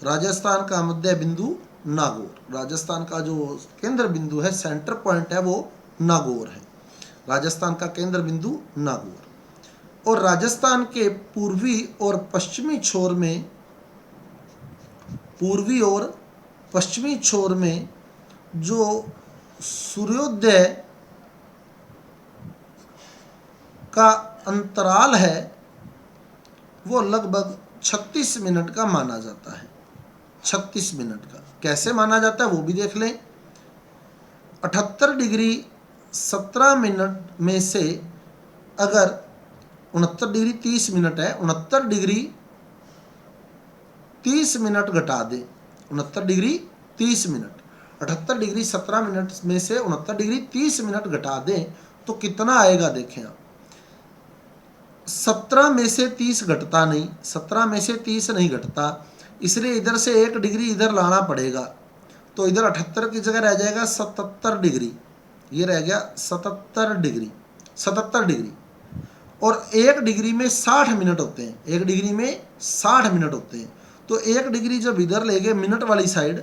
राजस्थान का मध्य बिंदु नागौर, राजस्थान का जो केंद्र बिंदु है, सेंटर पॉइंट है, वो नागौर है। राजस्थान का केंद्र बिंदु नागौर। और राजस्थान के पूर्वी और पश्चिमी छोर में, पूर्वी और पश्चिमी छोर में जो सूर्योदय का अंतराल है वो लगभग 36 मिनट का माना जाता है। 36 मिनट का कैसे माना जाता है वो भी देख लें। 78 डिग्री 17 मिनट में से अगर 69 डिग्री 30 मिनट है, 69 डिग्री 30 मिनट घटा दें, 69 डिग्री 30 मिनट, 78 डिग्री 17 मिनट में से 69 डिग्री 30 मिनट घटा दें तो कितना आएगा देखें आप। 17 में से 30 घटता नहीं, 17 में से 30 नहीं घटता, इसलिए इधर से 1 डिग्री इधर लाना पड़ेगा। तो इधर 78 की जगह रह जाएगा 77 डिग्री, ये रह गया 77 डिग्री, 77 डिग्री। और 1 डिग्री में 60 मिनट होते हैं, 1 डिग्री में 60 मिनट होते हैं। तो 1 डिग्री जब इधर ले गए मिनट वाली साइड,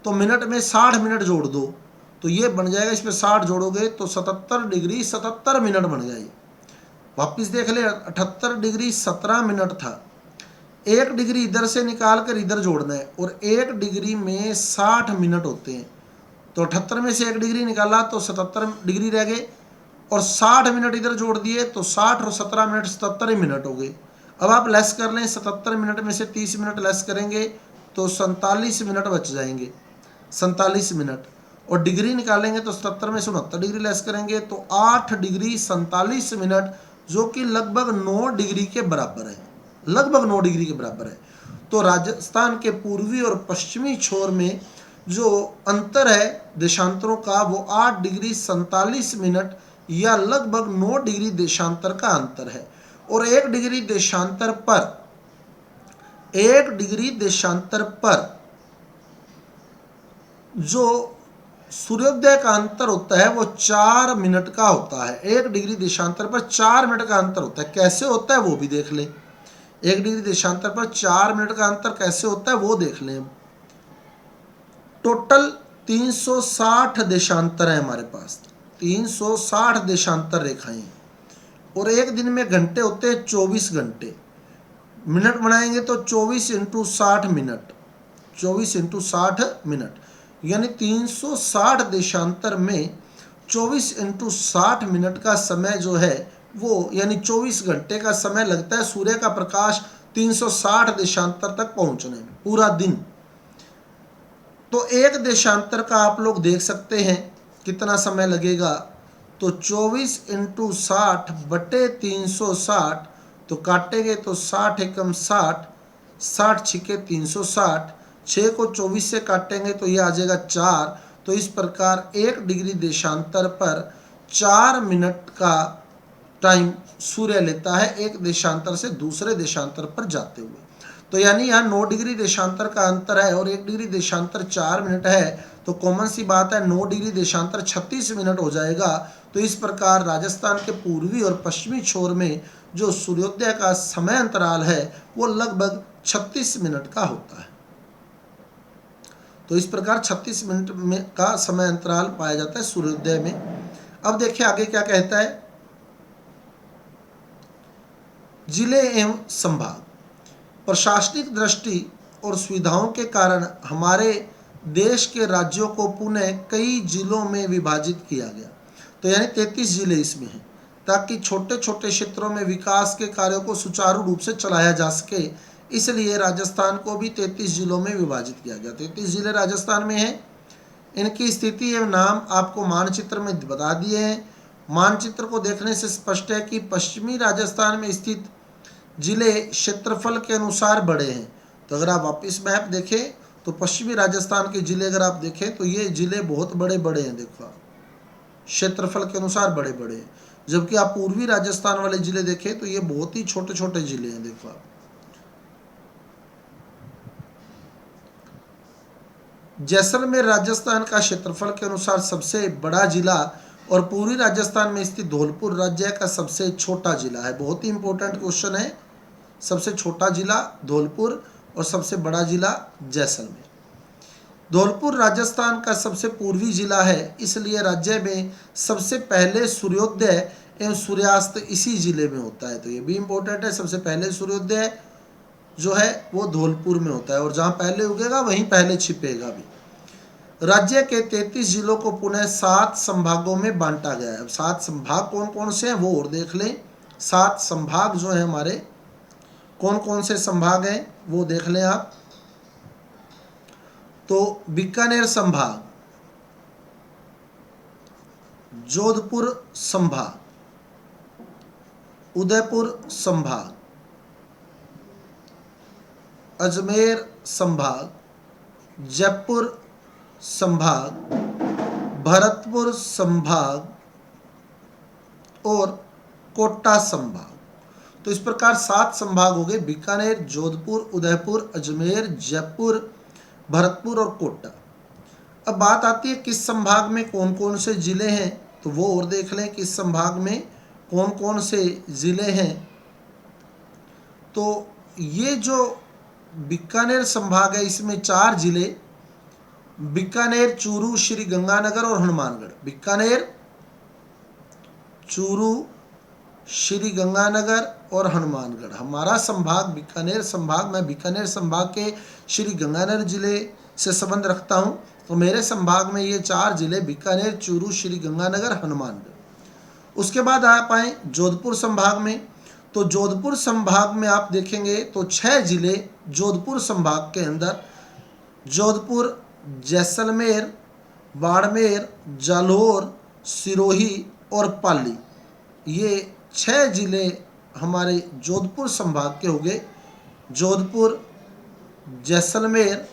तो मिनट में 60 मिनट जोड़ दो तो ये बन जाएगा, इस पर 60 जोड़ोगे तो 77 डिग्री 77 मिनट बन गया। ये वापिस देख ले, 78 डिग्री 17 मिनट था, 1 डिग्री इधर से निकाल कर इधर जोड़ना है, और 1 डिग्री में 60 मिनट होते हैं। तो 78 में से 1 डिग्री निकाला तो 77 डिग्री रह गए, और 60 मिनट इधर जोड़ दिए तो 60 और 17 मिनट 77 ही मिनट हो गए। अब आप लेस कर लें, 77 मिनट में से 30 मिनट लेस करेंगे तो 47 मिनट बच जाएंगे, 47 मिनट। और डिग्री निकालेंगे तो 77 में से 69 डिग्री लेस करेंगे तो 8 डिग्री 47 मिनट, जो कि लगभग 9 डिग्री के बराबर है, लगभग 9 डिग्री के बराबर है। तो राजस्थान के पूर्वी और पश्चिमी छोर में जो अंतर है देशांतरों का वो 8 डिग्री 47 मिनट या लगभग 9 डिग्री देशांतर का अंतर है। और 1 डिग्री देशांतर पर, 1 डिग्री देशांतर पर जो सूर्योदय का अंतर होता है वो 4 मिनट का होता है। 1 डिग्री देशांतर पर 4 मिनट का अंतर होता है। कैसे होता है वो भी देख लें। 1 डिग्री देशांतर पर 4 मिनट का अंतर कैसे होता है वो देख लें। टोटल 360 देशांतर है हमारे पास, 360 देशांतर रेखाएं, और एक दिन में घंटे होते हैं 24 घंटे। मिनट बनाएंगे तो 24 इंटू 60 मिनट, 24 इंटू 60 मिनट, यानी 360 देशांतर में 24 इंटू 60 मिनट का समय जो है वो, यानी 24 घंटे का समय लगता है सूर्य का प्रकाश 360 देशांतर तक पहुंचने में, पूरा दिन। तो एक देशांतर का आप लोग देख सकते हैं कितना समय लगेगा। तो 24 इंटू 60 बटे 360, तो काटेंगे तो 60 एकम 60, 60 छिके 360, 6 को 24 से काटेंगे तो ये आ जाएगा 4। तो इस प्रकार 1 डिग्री देशांतर पर 4 मिनट का टाइम सूर्य लेता है एक देशांतर से दूसरे देशांतर पर जाते हुए। तो यानी यहाँ 9 डिग्री देशांतर का अंतर है और 1 डिग्री देशांतर 4 मिनट है, तो कॉमन सी बात है 9 डिग्री देशांतर 36 मिनट हो जाएगा। तो इस प्रकार राजस्थान के पूर्वी और पश्चिमी छोर में जो सूर्योदय का समय अंतराल है वो लगभग 36 मिनट का होता है। तो इस प्रकार 36 मिनट में का समय अंतराल पाया जाता है सूर्योदय में। अब देखिए आगे क्या कहता है। जिले एवं संभाग, प्रशासनिक दृष्टि और सुविधाओं के कारण हमारे देश के राज्यों को पुनः कई जिलों में विभाजित किया गया। तो यानी 33 जिले इसमें हैं, ताकि छोटे छोटे क्षेत्रों में विकास के कार्यों को सुचारू रूप से चलाया जा सके। इसलिए राजस्थान को भी 33 जिलों में विभाजित किया गया। 33 जिले राजस्थान में हैं। इनकी स्थिति एवं नाम आपको मानचित्र में बता दिए हैं। मानचित्र को देखने से स्पष्ट है कि पश्चिमी राजस्थान में स्थित जिले क्षेत्रफल के अनुसार बड़े हैं। तो अगर आप वापिस मैप देखें तो पश्चिमी राजस्थान के जिले अगर आप देखें तो ये जिले बहुत बड़े बड़े हैं, देखो आप क्षेत्रफल के अनुसार बड़े बड़े हैं। जबकि आप पूर्वी राजस्थान वाले जिले देखें तो ये बहुत ही छोटे छोटे जिले हैं, देखो आप। जैसलमेर राजस्थान का क्षेत्रफल के अनुसार सबसे बड़ा जिला और पूर्वी राजस्थान में स्थित धौलपुर राज्य का सबसे छोटा जिला है। बहुत ही इंपॉर्टेंट क्वेश्चन है। सबसे छोटा जिला धौलपुर और सबसे बड़ा जिला जैसलमेर। धौलपुर राजस्थान का सबसे पूर्वी जिला है, इसलिए राज्य में सबसे पहले सूर्योदय एवं सूर्यास्त इसी जिले में होता है। तो ये भी इंपॉर्टेंट है। सबसे पहले सूर्योदय जो है वो धौलपुर में होता है और जहाँ पहले उगेगा वहीं पहले छिपेगा भी। राज्य के 33 जिलों को पुनः 7 संभागों में बांटा गया है। अब 7 संभाग कौन कौन से हैं वो और देख लें। 7 संभाग जो है हमारे, कौन कौन से संभाग हैं वो देख लें आप। तो बीकानेर संभाग, जोधपुर संभाग, उदयपुर संभाग, अजमेर संभाग, जयपुर संभाग, भरतपुर संभाग और कोटा संभाग। तो इस प्रकार 7 संभाग हो गए, बीकानेर, जोधपुर, उदयपुर, अजमेर, जयपुर, भरतपुर और कोटा। अब बात आती है किस संभाग में कौन कौन से जिले हैं, तो वो और देख लें किस संभाग में कौन कौन से जिले हैं। तो ये जो बीकानेर संभाग है इसमें 4 जिले, बीकानेर, चूरू, श्री गंगानगर और हनुमानगढ़। बीकानेर, चूरू, श्री गंगानगर और हनुमानगढ़ हमारा संभाग बीकानेर संभाग। मैं बीकानेर संभाग के श्री गंगानगर जिले से संबंध रखता हूं, तो मेरे संभाग में ये 4 जिले बीकानेर, चूरू, श्री गंगानगर, हनुमानगढ़। उसके बाद आप आए जोधपुर संभाग में। तो जोधपुर संभाग में आप देखेंगे तो 6 जिले जोधपुर संभाग के अंदर, जोधपुर, जैसलमेर, बाड़मेर, जालौर, सिरोही और पाली, ये 6 जिले हमारे जोधपुर संभाग के हो गए। जोधपुर, जैसलमेर,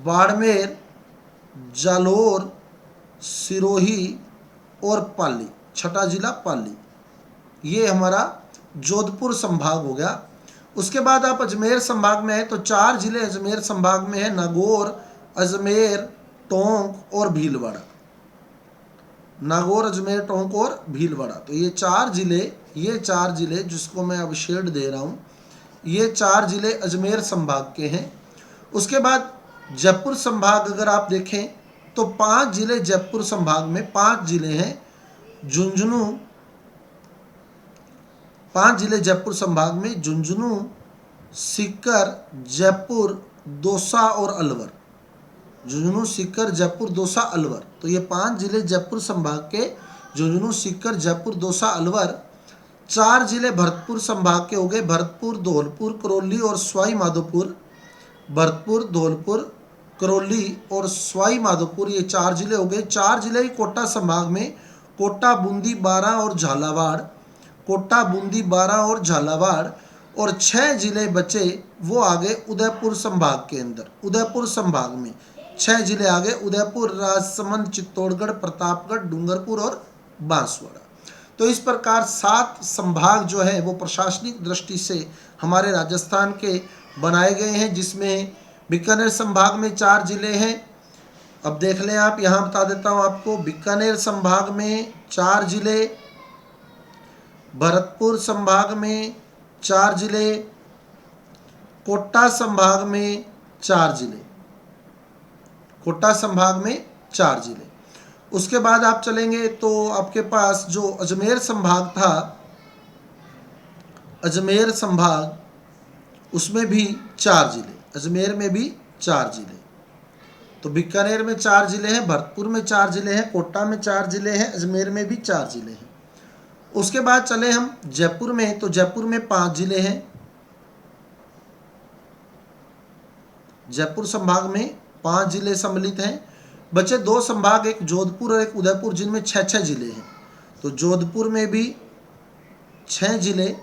बाड़मेर, जालौर, सिरोही और पाली, छठा जिला पाली, ये हमारा जोधपुर संभाग हो गया। उसके बाद आप अजमेर संभाग में है तो 4 जिले अजमेर संभाग में है, नागौर, अजमेर, टोंक और भीलवाड़ा। नागौर, अजमेर, टोंक और भीलवाड़ा। तो ये 4 जिले जिसको मैं अब शेड दे रहा हूँ, ये 4 जिले अजमेर संभाग के हैं। उसके बाद जयपुर संभाग अगर आप देखें तो 5 जिले जयपुर संभाग में, 5 जिले हैं। झुंझुनू, 5 जिले जयपुर संभाग में, झुंझुनू, सीकर, जयपुर, दौसा और अलवर। झुंझुनू, सीकर, जयपुर, दौसा, अलवर। तो ये 5 जिले जयपुर संभाग के, झुंझुनू, सीकर, जयपुर, दौसा, अलवर। 4 जिले भरतपुर संभाग के हो गए, भरतपुर, धौलपुर, करौली और सवाई माधोपुर। भरतपुर, धौलपुर, करौली और सवाई माधोपुर, ये 4 जिले हो गए। 4 जिले ही कोटा संभाग में, कोटा, बूंदी, बारां और झालावाड़। कोटा, बूंदी, बारां और झालावाड़। और 6 जिले बचे वो आ गए उदयपुर संभाग के अंदर। उदयपुर संभाग में 6 जिले आ गए, उदयपुर, राजसमंद, चित्तौड़गढ़, प्रतापगढ़, डूंगरपुर और बांसवाड़ा। तो इस प्रकार 7 संभाग जो है वो प्रशासनिक दृष्टि से हमारे राजस्थान के बनाए गए हैं, जिसमें बीकानेर संभाग में 4 जिले हैं। अब देख लें आप, यहाँ बता देता हूँ आपको। बीकानेर संभाग में 4 जिले, भरतपुर संभाग में 4 जिले, कोटा संभाग में 4 जिले, कोटा संभाग में 4 जिले। उसके बाद आप चलेंगे तो आपके पास जो अजमेर संभाग था, अजमेर संभाग, उसमें भी 4 जिले, अजमेर में भी 4 जिले। तो बीकानेर में 4 जिले हैं, भरतपुर में 4 जिले हैं, कोटा में 4 जिले हैं, अजमेर में भी 4 जिले हैं। उसके बाद चले हम जयपुर में, तो जयपुर में 5 जिले हैं। जयपुर संभाग में 5 जिले सम्मिलित हैं। बचे 2 संभाग, एक जोधपुर और एक उदयपुर, जिनमें 6-6 जिले हैं। तो जोधपुर में भी 6 जिले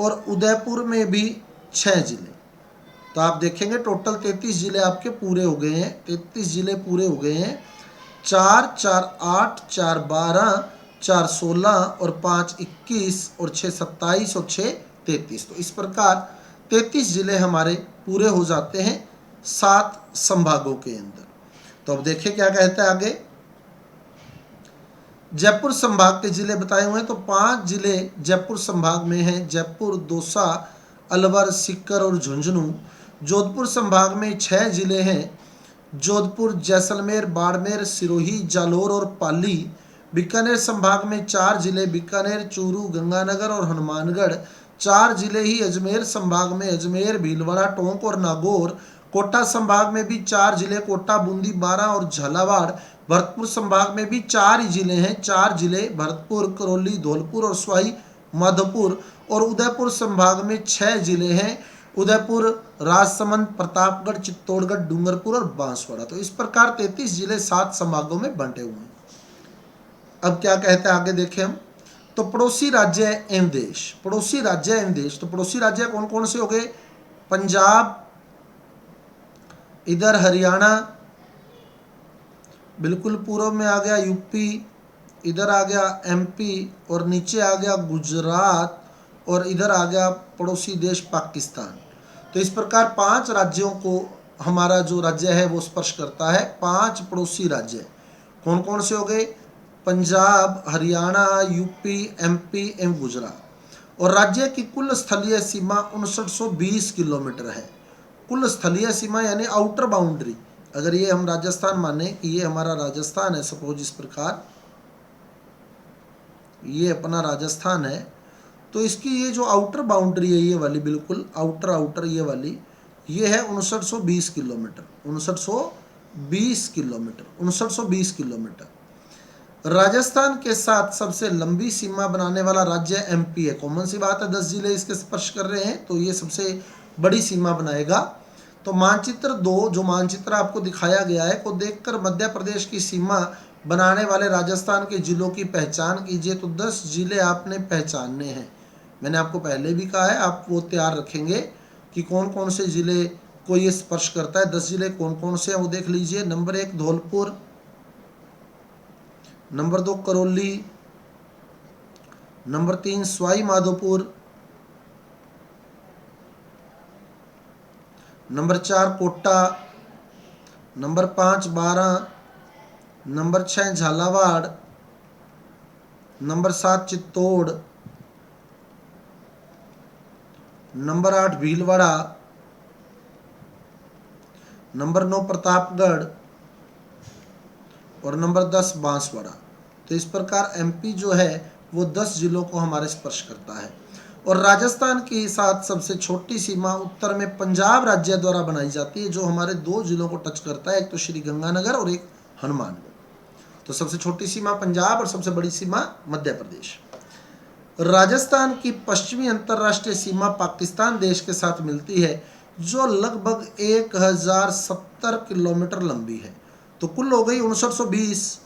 और उदयपुर में भी 6 जिले। तो आप देखेंगे टोटल 33 जिले आपके पूरे हो गए हैं। 33 जिले पूरे हो गए हैं। 4, 4, 8, 4, 12, 4, 16 और 5, 21 और 6, 27 और 6, 33। तो इस प्रकार 33 जिले हमारे पूरे हो जाते हैं 7 संभागों के अंदर। तो अब देखिए क्या कहता है आगे। जयपुर संभाग के जिले बताए हुए हैं। तो 5 जिले जयपुर संभाग में हैं, जयपुर, दौसा, अलवर, सीकर और झुंझुनू। जोधपुर संभाग में 6 जिले हैं, जोधपुर, जैसलमेर, बाड़मेर, सिरोही, जालोर और पाली। बीकानेर संभाग में 4 जिले, बीकानेर, चूरू, गंगानगर और हनुमानगढ़। 4 जिले ही अजमेर संभाग में, अजमेर, भीलवाड़ा, टोंक और नागौर। कोटा संभाग में भी 4 जिले, कोटा, बूंदी, बारां और झालावाड़। भरतपुर संभाग में भी 4 ही जिले हैं, 4 जिले, भरतपुर, करौली, धौलपुर और सवाई माधोपुर। और उदयपुर संभाग में 6 जिले हैं, उदयपुर, राजसमंद, प्रतापगढ़, चित्तौड़गढ़, डूंगरपुर और बांसवाड़ा। तो इस प्रकार 33 जिले 7 संभागों में बंटे हुए हैं। अब क्या कहते हैं आगे देखें हम। तो पड़ोसी राज्य एवं देश, पड़ोसी राज्य एवं देश। तो पड़ोसी राज्य कौन कौन से हो गए। पंजाब, इधर हरियाणा, बिल्कुल पूर्व में आ गया यूपी, इधर आ गया एमपी और नीचे आ गया गुजरात और इधर आ गया पड़ोसी देश पाकिस्तान। तो इस प्रकार 5 राज्यों को हमारा जो राज्य है वो स्पर्श करता है। 5 पड़ोसी राज्य कौन कौन से हो गए। पंजाब, हरियाणा, यूपी, एमपी एवं गुजरात। और राज्य की कुल स्थलीय सीमा 5920 किलोमीटर है। कुल स्थलीय सीमा यानी आउटर बाउंड्री। अगर ये हम राजस्थान माने कि ये हमारा राजस्थान है, सपोज इस प्रकार ये अपना राजस्थान है, तो इसकी ये जो आउटर बाउंड्री है ये वाली, बिल्कुल आउटर ये वाली, ये है 5920 किलोमीटर। 5920 किलोमीटर। राजस्थान के साथ सबसे लंबी सीमा बनाने वाला राज्य एमपी है। कॉमन सी बात है, 10 जिले इसके स्पर्श कर रहे हैं, तो ये सबसे बड़ी सीमा बनाएगा। तो मानचित्र 2 जो मानचित्र आपको दिखाया गया है को देखकर मध्य प्रदेश की सीमा बनाने वाले राजस्थान के जिलों की पहचान कीजिए। तो 10 जिले आपने पहचानने हैं। मैंने आपको पहले भी कहा है, आप वो तैयार रखेंगे कि कौन कौन से जिले को ये स्पर्श करता है। 10 जिले कौन कौन से हैं वो देख लीजिए। Number 1 Dholpur, number 2 Karauli, number 3 Sawai Madhopur, number 4 Kota, number 5 Baran, number 6 Jhalawar, number 7 Chittor, number 8 Bhilwara, number 9 Pratapgarh और नंबर 10 बांसवाड़ा। तो इस प्रकार एमपी जो है वो 10 जिलों को हमारे स्पर्श करता है। और राजस्थान के साथ सबसे छोटी सीमा उत्तर में पंजाब राज्य द्वारा बनाई जाती है, जो हमारे 2 जिलों को टच करता है, एक तो श्री गंगानगर और एक हनुमानगढ़। तो सबसे छोटी सीमा पंजाब और सबसे बड़ी सीमा मध्य प्रदेश। राजस्थान की पश्चिमी अंतर्राष्ट्रीय सीमा पाकिस्तान देश के साथ मिलती है, जो लगभग 1070 किलोमीटर लंबी है। तो कुल हो गई 5920।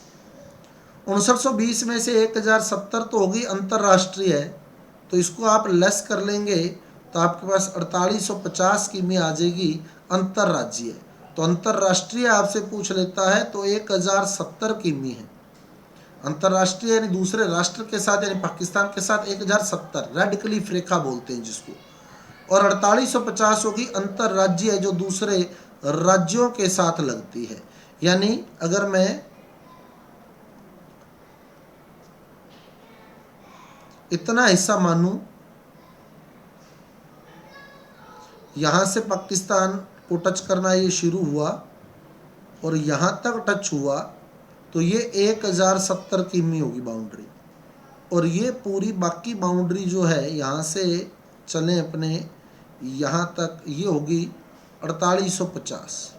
5920 में से 1070 तो होगी अंतर्राष्ट्रीय है, तो इसको आप लेस कर लेंगे तो आपके पास 4850 किमी आ जाएगी अंतर्राज्यीय। तो अंतर्राष्ट्रीय आपसे पूछ लेता है तो 1070 किमी है। अंतर्राष्ट्रीय यानी दूसरे राष्ट्र के साथ यानी पाकिस्तान के साथ 1070, रेड क्लिफ रेखा बोलते हैं जिसको। और 4850 होगी अंतर्राज्यीय, जो दूसरे राज्यों के साथ लगती है। यानी अगर मैं इतना हिस्सा मानूं, यहां से पाकिस्तान को टच करना ये शुरू हुआ और यहां तक टच हुआ, तो ये 1070 किमी होगी बाउंड्री। और ये पूरी बाकी बाउंड्री जो है यहाँ से चलें अपने यहाँ तक, ये होगी 4850।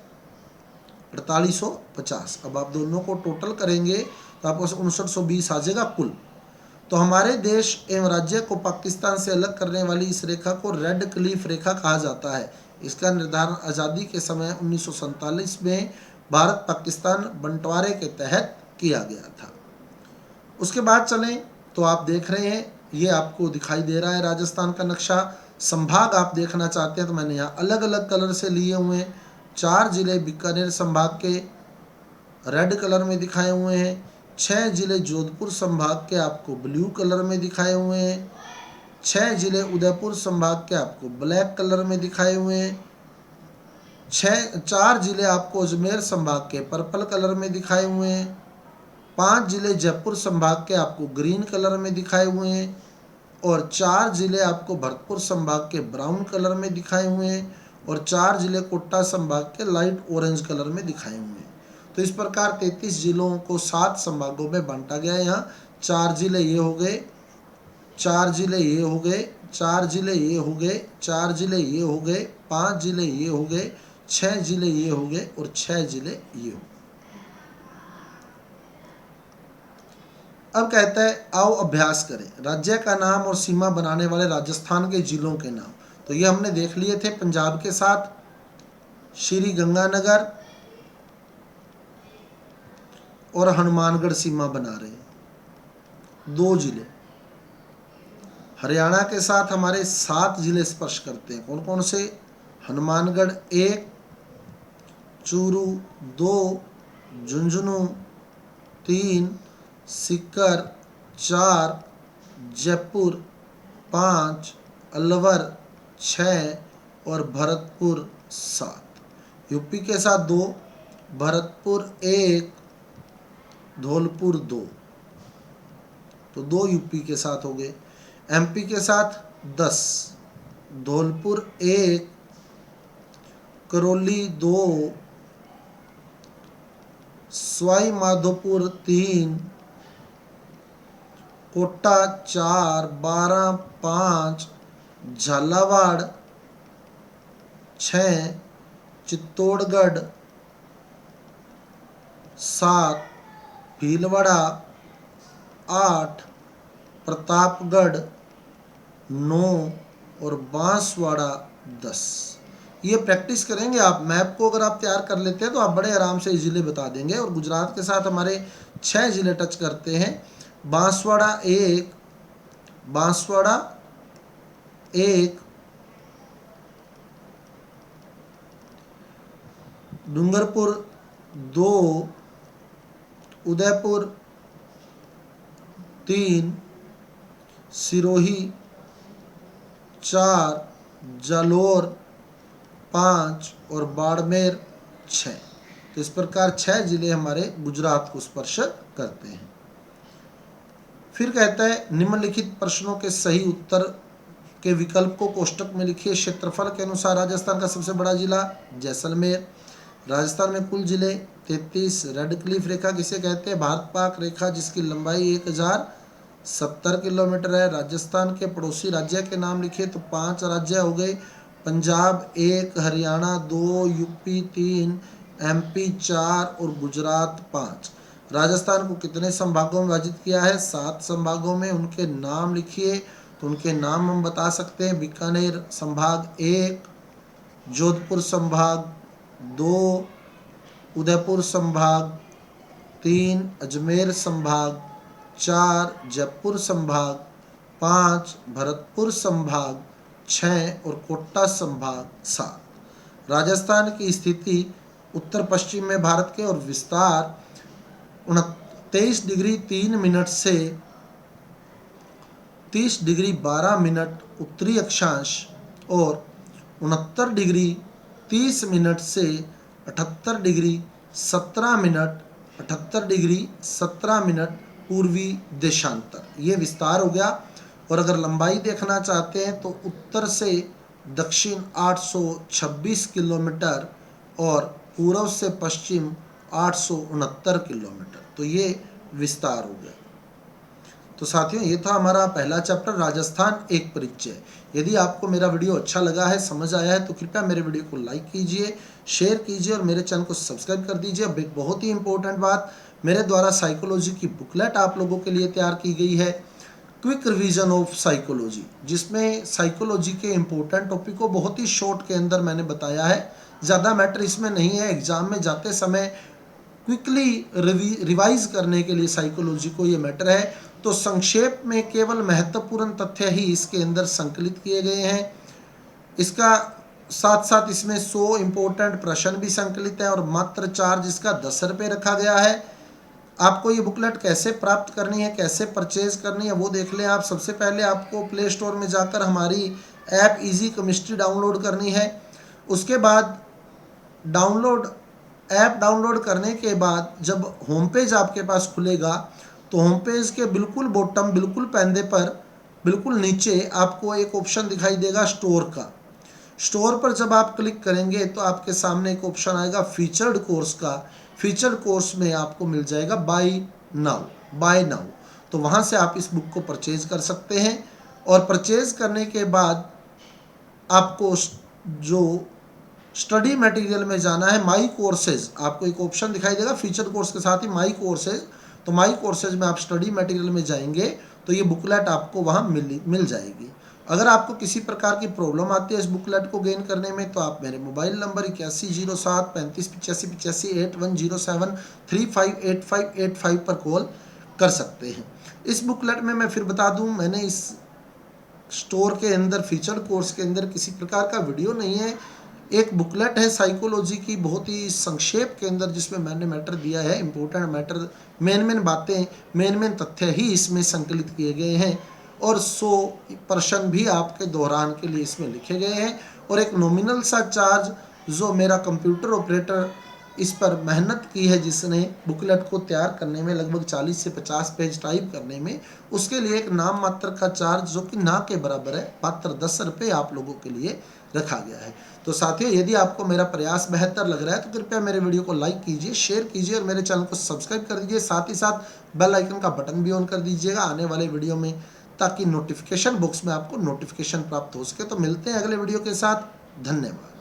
4850। अब आप दोनों को टोटल करेंगे तो आपको 5920 आ जाएगा कुल। तो हमारे देश एवं राज्य को पाकिस्तान से अलग करने वाली इस रेखा को रेड क्लिफ रेखा कहा जाता है। इसका निर्धारण आज़ादी के समय 1947 में भारत पाकिस्तान बंटवारे के तहत किया गया था। उसके बाद चलें तो आप देख रहे हैं, ये आपको दिखाई दे रहा है राजस्थान का नक्शा। संभाग आप देखना चाहते हैं तो मैंने यहाँ अलग अलग कलर से लिए हुए हैं। 4 जिले बीकानेर संभाग के रेड कलर में दिखाए हुए हैं। 6 जिले जोधपुर संभाग के आपको ब्लू कलर में दिखाए हुए हैं। 6 जिले उदयपुर संभाग के आपको ब्लैक कलर में दिखाए हुए हैं। 4 जिले आपको अजमेर संभाग के पर्पल कलर में दिखाए हुए हैं। 5 जिले जयपुर संभाग के आपको ग्रीन कलर में दिखाए हुए हैं और 4 जिले आपको भरतपुर संभाग के ब्राउन कलर में दिखाए हुए हैं और 4 जिले कोटा संभाग के लाइट ऑरेंज कलर में दिखाए हुए हैं। तो इस प्रकार 33 जिलों को 7 संभागों में बांटा गया है। यहाँ 4 जिले ये हो गए, 4 जिले ये हो गए, 4 जिले ये हो गए, 4 जिले ये हो गए, 5 जिले ये हो गए, 6 जिले ये हो गए और 6 जिले ये हो गए। अब कहता है आओ अभ्यास करें, राज्य का नाम और सीमा बनाने वाले राजस्थान के जिलों के नाम। तो ये हमने देख लिए थे। पंजाब के साथ श्री गंगानगर और हनुमानगढ़ सीमा बना रहे हैं, 2 जिले। हरियाणा के साथ हमारे 7 जिले स्पर्श करते हैं। कौन कौन से? हनुमानगढ़ 1, चूरू 2, झुंझुनू 3, सीकर 4, जयपुर 5, अलवर 6 और भरतपुर 7। यूपी के साथ 2, भरतपुर 1, धौलपुर 2, तो 2 यूपी के साथ हो गए। एमपी के साथ 10, धौलपुर 1, करौली 2, सवाई माधोपुर 3, कोटा 4, 12, 5, झालावाड़ 6, चित्तौड़गढ़ 7, भीलवाड़ा 8, प्रतापगढ़ 9 और बांसवाड़ा 10। ये प्रैक्टिस करेंगे आप। मैप को अगर आप तैयार कर लेते हैं तो आप बड़े आराम से जिले बता देंगे। और गुजरात के साथ हमारे 6 जिले टच करते हैं। बांसवाड़ा 1, बांसवाड़ा 1, डूंगरपुर 2, उदयपुर 3, सिरोही 4, जालोर 5 और बाड़मेर 6। तो इस प्रकार 6 जिले हमारे गुजरात को स्पर्श करते हैं। फिर कहता है निम्नलिखित प्रश्नों के सही उत्तर के विकल्प को कोष्टक में लिखिए। क्षेत्रफल के अनुसार राजस्थान का सबसे बड़ा जिला जैसलमेर। राजस्थान में कुल जिले 33। रेड क्लिफ रेखा किसे कहते हैं? भारत पाक रेखा, जिसकी लंबाई 1070 किलोमीटर है। राजस्थान के पड़ोसी राज्य के नाम लिखिए तो 5 राज्य हो गए। पंजाब 1, हरियाणा 2, यूपी 3, एमपी 4 और गुजरात 5। राजस्थान को कितने संभागों में विभाजित किया है? 7 संभागों में। उनके नाम लिखिए तो उनके नाम हम बता सकते हैं। बीकानेर संभाग 1, जोधपुर संभाग 2, उदयपुर संभाग 3, अजमेर संभाग 4, जयपुर संभाग 5, भरतपुर संभाग 6 और कोटा संभाग 7। राजस्थान की स्थिति उत्तर पश्चिम में भारत के और विस्तार 23 डिग्री 3 मिनट से 30 डिग्री 12 मिनट उत्तरी अक्षांश और 69 डिग्री 30 मिनट से 78 डिग्री 17 मिनट 78 डिग्री 17 मिनट पूर्वी देशांतर, ये विस्तार हो गया। और अगर लंबाई देखना चाहते हैं तो उत्तर से दक्षिण 826 किलोमीटर और पूर्व से पश्चिम 869 किलोमीटर, तो ये विस्तार हो गया। तो साथियों, ये था हमारा पहला चैप्टर राजस्थान एक परिचय। यदि आपको मेरा वीडियो अच्छा लगा है, समझ आया है, तो कृपया मेरे वीडियो को लाइक कीजिए, शेयर कीजिए और मेरे चैनल को सब्सक्राइब कर दीजिए। अब एक बहुत ही इंपॉर्टेंट बात, मेरे द्वारा साइकोलॉजी की बुकलेट आप लोगों के लिए तैयार की गई है, क्विक रिवीजन ऑफ साइकोलॉजी, जिसमें साइकोलॉजी के इम्पोर्टेंट टॉपिक को बहुत ही शॉर्ट के अंदर मैंने बताया है। ज़्यादा मैटर इसमें नहीं है। एग्ज़ाम में जाते समय क्विकली रिवाइज करने के लिए साइकोलॉजी को ये मैटर है। तो संक्षेप में केवल महत्वपूर्ण तथ्य ही इसके अंदर संकलित किए गए हैं। इसका साथ साथ इसमें 100 इम्पोर्टेंट प्रश्न भी संकलित है और मात्र चार्ज इसका 10 रुपये रखा गया है। आपको ये बुकलेट कैसे प्राप्त करनी है, कैसे परचेज करनी है वो देख लें आप। सबसे पहले आपको प्ले स्टोर में जाकर हमारी ऐप इजी केमिस्ट्री डाउनलोड करनी है। उसके बाद ऐप डाउनलोड करने के बाद जब होम पेज आपके पास खुलेगा तो होम पेज के बिल्कुल बॉटम, बिल्कुल पैंदे पर, बिल्कुल नीचे आपको एक ऑप्शन दिखाई देगा स्टोर का। स्टोर पर जब आप क्लिक करेंगे तो आपके सामने एक ऑप्शन आएगा फीचर्ड कोर्स का। फीचर्ड कोर्स में आपको मिल जाएगा बाय नाउ। तो वहाँ से आप इस बुक को परचेज कर सकते हैं। और परचेज करने के बाद आपको जो स्टडी मटेरियल में जाना है, माई कोर्सेज, आपको एक ऑप्शन दिखाई देगा फीचर कोर्स के साथ ही माई कोर्सेज। तो माई कोर्सेज में आप स्टडी मटेरियल में जाएंगे तो ये बुकलेट आपको वहाँ मिल जाएगी। अगर आपको किसी प्रकार की प्रॉब्लम आती है इस बुकलेट को गेन करने में तो आप मेरे मोबाइल नंबर 8107 35 85 85 8107 358585 पर कॉल कर सकते हैं। इस बुकलेट में मैं फिर बता दूं, मैंने इस स्टोर के अंदर फीचर्ड कोर्स के अंदर किसी प्रकार का वीडियो नहीं है। एक बुकलेट है साइकोलॉजी की, बहुत ही संक्षेप के अंदर, जिसमें मैंने मैटर दिया है, इंपॉर्टेंट मैटर, मेन बातें, मेन तथ्य ही इसमें संकलित किए गए हैं। और 100 प्रश्न भी आपके दोहरान के लिए इसमें लिखे गए हैं। और एक नॉमिनल सा चार्ज जो मेरा कंप्यूटर ऑपरेटर इस पर मेहनत की है, जिसने बुकलेट को तैयार करने में लगभग 40 से 50 पेज टाइप करने में, उसके लिए एक नाम मात्र का चार्ज जो कि ना के बराबर है, मात्र 10 रुपये आप लोगों के लिए रखा गया है। तो साथियों, यदि आपको मेरा प्रयास बेहतर लग रहा है तो कृपया मेरे वीडियो को लाइक कीजिए, शेयर कीजिए और मेरे चैनल को सब्सक्राइब कर दीजिए। साथ ही साथ बेल आइकन का बटन भी ऑन कर दीजिएगा आने वाले वीडियो में, ताकि नोटिफिकेशन बॉक्स में आपको नोटिफिकेशन प्राप्त हो सके। तो मिलते हैं अगले वीडियो के साथ। धन्यवाद।